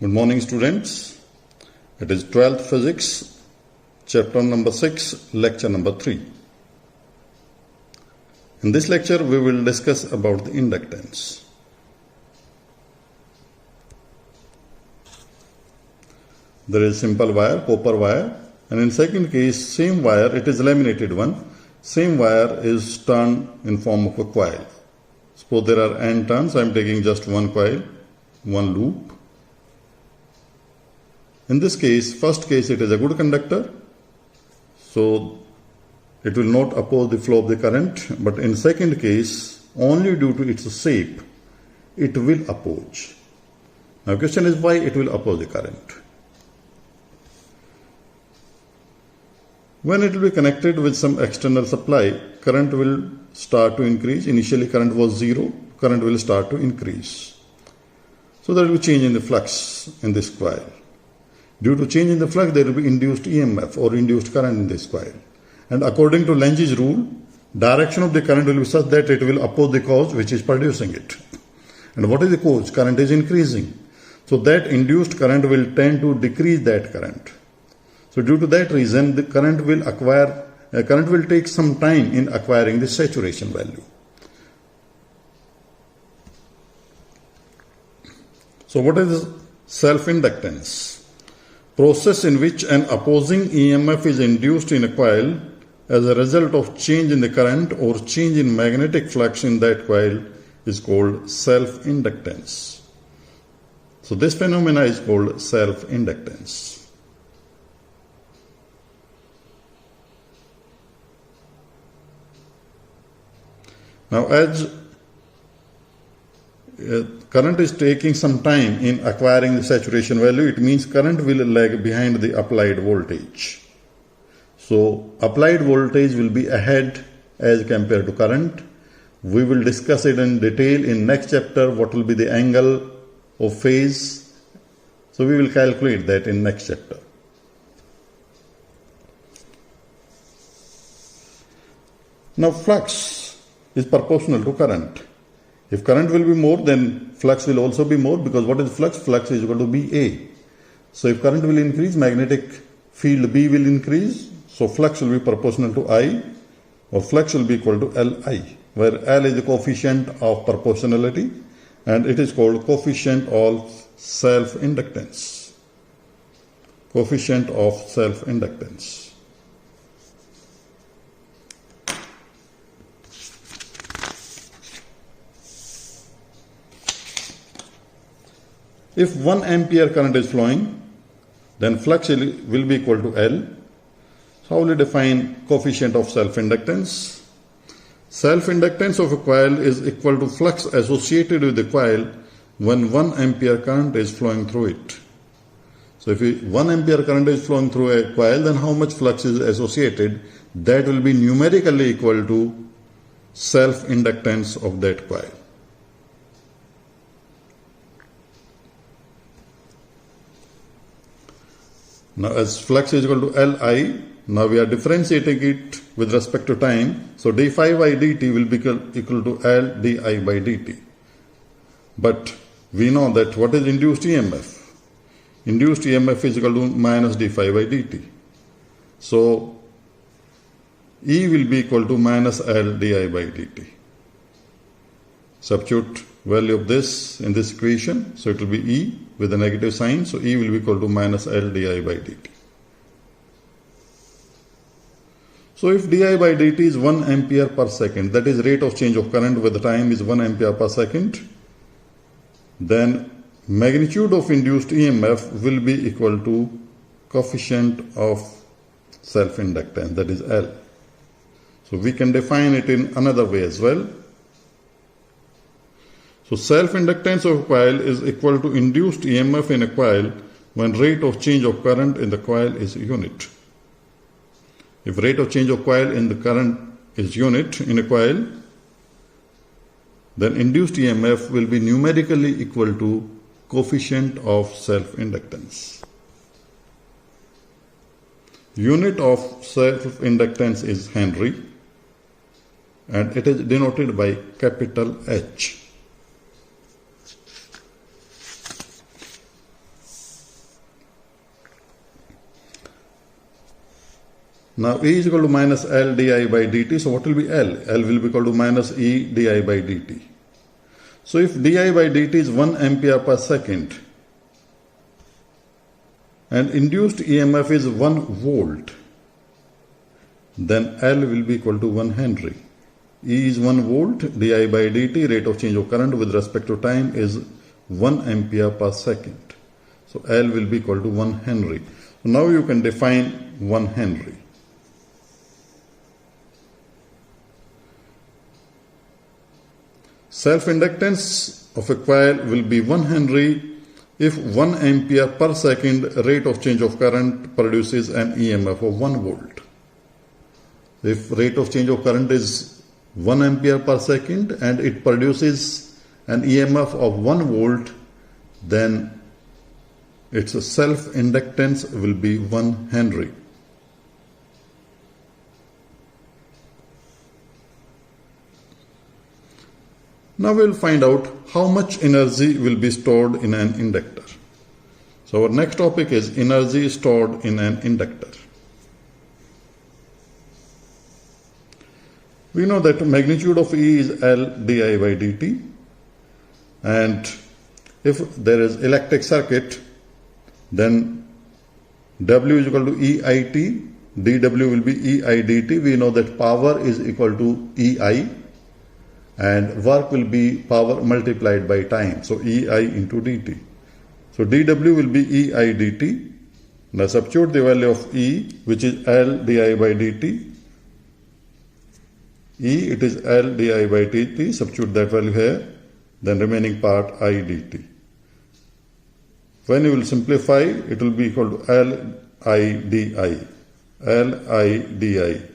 Good morning, students. It is 12th Physics, chapter number 6, lecture number 3. In this lecture, we will discuss about the inductance. There is simple wire, copper wire, and in second case, same wire, it is laminated one. Same wire is turned in form of a coil. Suppose there are n turns, I am taking just one coil, one loop. In this case, first case, it is a good conductor, so it will not oppose the flow of the current, but in second case, only due to its shape, it will oppose. Now, question is why it will oppose the current. When it will be connected with some external supply, current will start to increase. Initially, current was 0, current will start to increase. So there will be change in the flux in this coil. Due to change in the flux, there will be induced EMF or induced current in this coil. And according to Lentz's rule, direction of the current will be such that it will oppose the cause which is producing it. And what is the cause? Current is increasing. So that induced current will tend to decrease that current. So due to that reason, the current will take some time in acquiring the saturation value. So what is self-inductance? Process in which an opposing EMF is induced in a coil as a result of change in the current or change in magnetic flux in that coil is called self-inductance. So this phenomena is called self-inductance. Now, as current is taking some time in acquiring the saturation value, it means current will lag behind the applied voltage. So, applied voltage will be ahead as compared to current. We will discuss it in detail in next chapter, what will be the angle of phase. So, we will calculate that in next chapter. Now, flux is proportional to current. If current will be more, then flux will also be more, because what is flux? Flux is equal to BA. So if current will increase, magnetic field B will increase, so flux will be proportional to I, or flux will be equal to Li, where L is the coefficient of proportionality and it is called coefficient of self-inductance. Coefficient of self-inductance. If 1 ampere current is flowing, then flux will be equal to L. So how will you define coefficient of self-inductance? Self-inductance of a coil is equal to flux associated with the coil when 1 ampere current is flowing through it. So if 1 ampere current is flowing through a coil, then how much flux is associated? That will be numerically equal to self-inductance of that coil. Now, as flux is equal to Li, now we are differentiating it with respect to time. So, d phi by dt will be equal to L di by dt. But we know that what is induced EMF? Induced EMF is equal to minus d phi by dt. So, E will be equal to minus L di by dt. Substitute value of this in this equation, so it will be E with a negative sign, so E will be equal to minus L di by dt. So if di by dt is 1 ampere per second, that is rate of change of current with the time is 1 ampere per second, then magnitude of induced EMF will be equal to coefficient of self-inductance, that is L. So we can define it in another way as well. So self-inductance of a coil is equal to induced EMF in a coil when rate of change of current in the coil is unit. If rate of change of coil in the current is unit in a coil, then induced EMF will be numerically equal to coefficient of self-inductance. Unit of self-inductance is Henry and it is denoted by capital H. Now E is equal to minus L di by dt. So what will be L? L will be equal to minus E di by dt. So if di by dt is 1 ampere per second and induced EMF is 1 volt, then L will be equal to 1 Henry. E is 1 volt, di by dt, rate of change of current with respect to time is 1 ampere per second. So L will be equal to 1 Henry. So now you can define 1 Henry. Self-inductance of a coil will be 1 Henry if 1 ampere per second rate of change of current produces an EMF of 1 volt. If rate of change of current is 1 ampere per second and it produces an EMF of 1 volt, then its self-inductance will be 1 Henry. Now we will find out how much energy will be stored in an inductor. So our next topic is energy stored in an inductor. We know that magnitude of E is L di by dt, and if there is electric circuit, then W is equal to EIT, dW will be EI dt. We know that power is equal to EI and work will be power multiplied by time. So EI into dt. So dW will be EI dt. Now substitute the value of E, which is L di by dt. E, it is L di by dt. Substitute that value here. Then remaining part I dt. When you will simplify, it will be equal to L I di. L I di.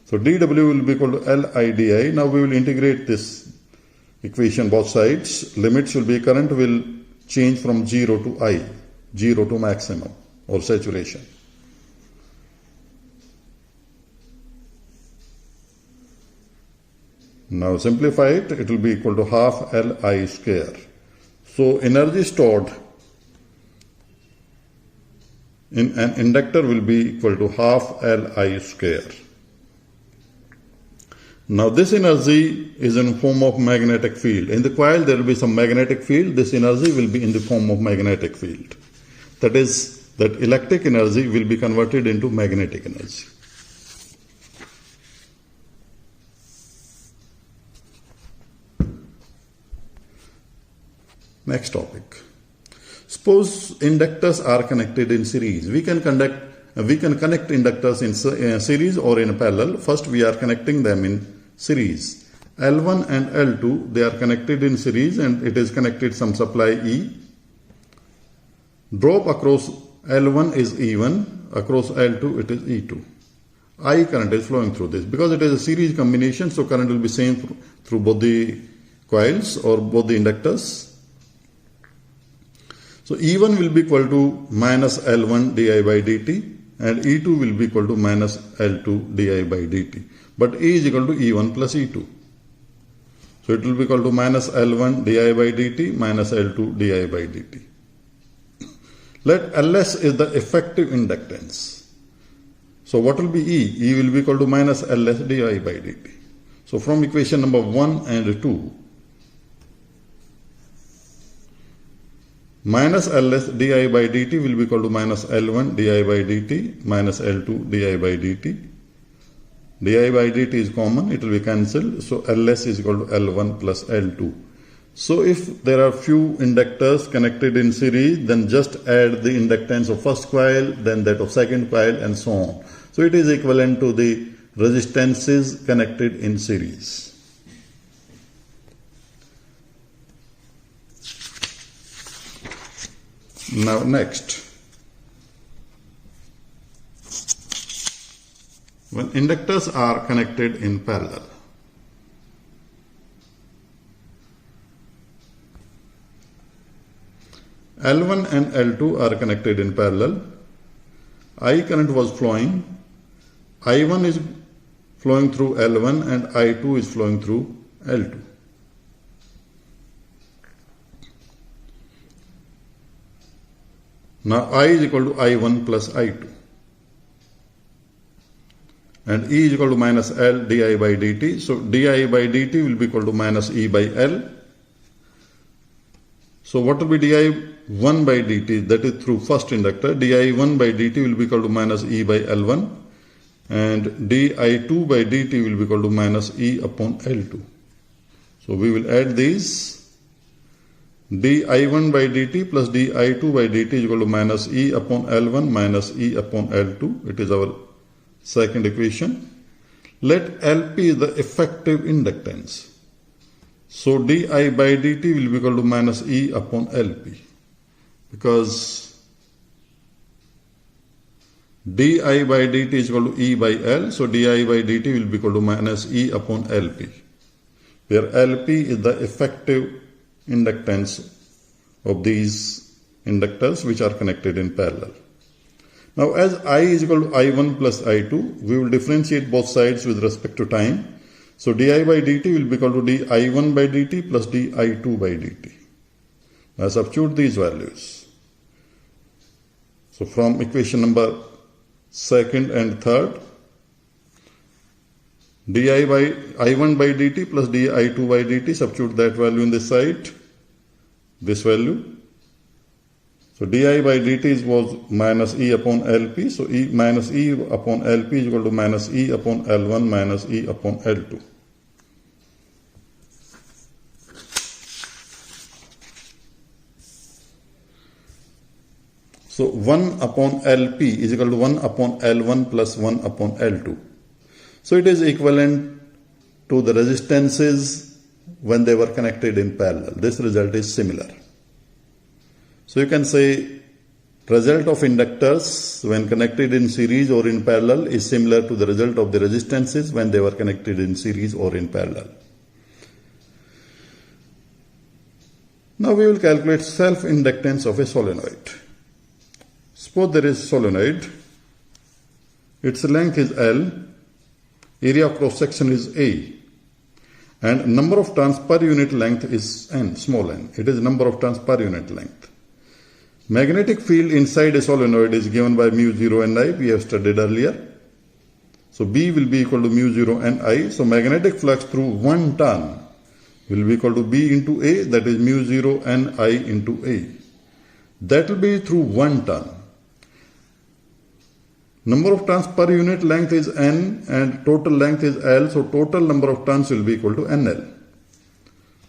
So dW will be equal to L I di. Now we will integrate this equation both sides. Limits will be current will change from 0 to I, 0 to maximum or saturation. Now simplify it, it will be equal to half Li square. So energy stored in an inductor will be equal to half Li square. Now this energy is in form of magnetic field. In the coil there will be some magnetic field. This energy will be in the form of magnetic field. That is, that electric energy will be converted into magnetic energy. Next topic. Suppose inductors are connected in series. We can connect inductors in series or in parallel. First we are connecting them in series. L1 and L2, they are connected in series and it is connected some supply E. Drop across L1 is E1, across L2 it is E2. I current is flowing through this. Because it is a series combination, so current will be same through both the coils or both the inductors. So E1 will be equal to minus L1 di by dt and E2 will be equal to minus L2 di by dt. But E is equal to E1 plus E2. So it will be equal to minus L1 di by dt minus L2 di by dt. Let Ls is the effective inductance. So what will be E? E will be equal to minus Ls di by dt. So from equation number 1 and 2, minus Ls di by dt will be equal to minus L1 di by dt minus L2 di by dt. Di by dt is common, it will be cancelled. So Ls is equal to L1 plus L2. So if there are few inductors connected in series, then just add the inductance of first coil, then that of second coil and so on. So it is equivalent to the resistances connected in series. Now next, when inductors are connected in parallel, L1 and L2 are connected in parallel. I current was flowing. I1 is flowing through L1 and I2 is flowing through L2. Now I is equal to I1 plus I2. and E is equal to minus L di by dt. So di by dt will be equal to minus E by L. So what will be di1 by dt? That is through first inductor. di1 by dt will be equal to minus E by L1, and di2 by dt will be equal to minus E upon L2. So we will add these. di1 by dt plus di2 by dt is equal to minus E upon L1 minus E upon L2. It is our second equation. Let LP is the effective inductance. So di by dt will be equal to minus E upon LP, because di by dt is equal to E by L. So di by dt will be equal to minus E upon LP, where LP is the effective inductance of these inductors which are connected in parallel. Now, as I is equal to I1 plus I2, we will differentiate both sides with respect to time. So di by dt will be equal to di1 by dt plus di2 by dt. Now substitute these values. So from equation number second and third, di by I1 by dt plus di2 by dt, substitute that value in this side, this value. So di by dt was minus E upon LP. So E minus E upon LP is equal to minus E upon L1 minus E upon L2. So 1 upon LP is equal to 1 upon L1 plus 1 upon L2. So it is equivalent to the resistances when they were connected in parallel. This result is similar. So you can say result of inductors when connected in series or in parallel is similar to the result of the resistances when they were connected in series or in parallel. Now we will calculate self-inductance of a solenoid. Suppose there is a solenoid, its length is L, area of cross section is A, and number of turns per unit length is N, small n. It is number of turns per unit length. Magnetic field inside a solenoid is given by mu 0 Ni, we have studied earlier. So B will be equal to mu 0 Ni. So magnetic flux through one turn will be equal to B into A, that is mu 0 Ni into A. That will be through one turn. Number of turns per unit length is N and total length is L. So total number of turns will be equal to NL.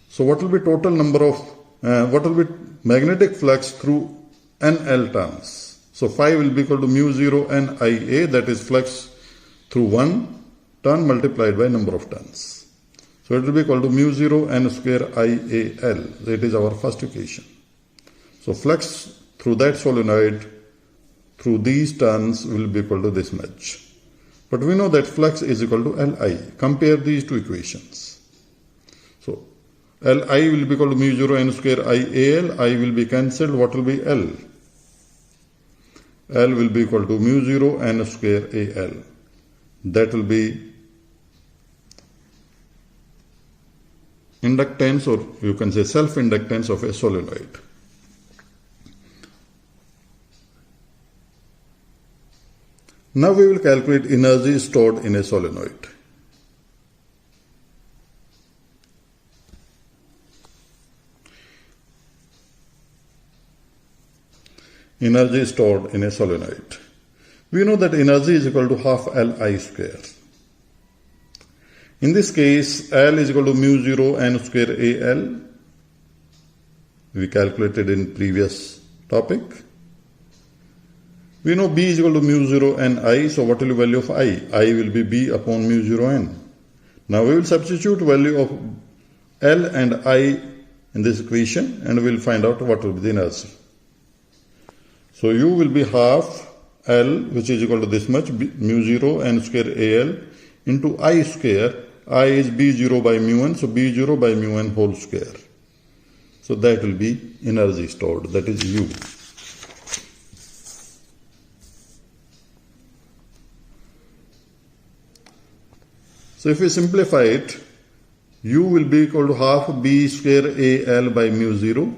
So what will be total number of, what will be magnetic flux through NL turns? So phi will be equal to mu 0 Nia, that is flux through one turn multiplied by number of turns. So it will be equal to mu 0 N square IAL. That is our first equation. So flux through that solenoid through these turns will be equal to this much. But we know that flux is equal to Li. Compare these two equations. So Li will be equal to mu 0 N square IAL. I will be cancelled. What will be L? L will be equal to mu 0 N square AL. That will be inductance, or you can say self-inductance of a solenoid. Now we will calculate energy stored in a solenoid. Energy stored in a solenoid. We know that energy is equal to half Li square. In this case, L is equal to mu 0 N square AL. We calculated in previous topic. We know B is equal to mu 0 Ni. So what will be the value of I? I will be B upon mu 0 N. Now we will substitute value of L and I in this equation and we will find out what will be the energy. So U will be half L, which is equal to this much, mu 0 N square AL into I square. I is B0 by mu n, so B0 by mu n whole square. So that will be energy stored, that is U. So if we simplify it, U will be equal to half B square AL by mu 0.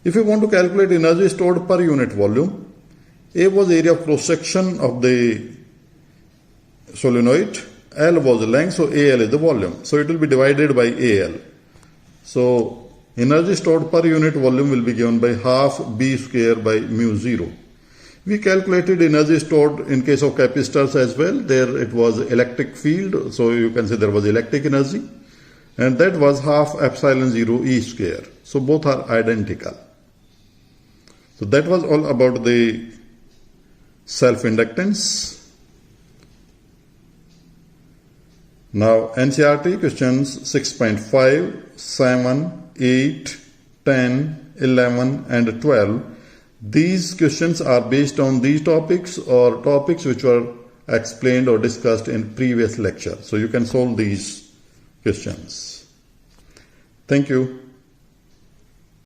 If you want to calculate energy stored per unit volume, A was area of cross section of the solenoid, L was the length, so AL is the volume. So it will be divided by AL. So energy stored per unit volume will be given by half B square by mu 0. We calculated energy stored in case of capacitors as well. There it was electric field, so you can say there was electric energy, and that was half epsilon 0 E square. So both are identical. So that was all about the self-inductance. Now NCERT questions 6.5, 7, 8, 10, 11 and 12. These questions are based on these topics or topics which were explained or discussed in previous lecture. So you can solve these questions. Thank you.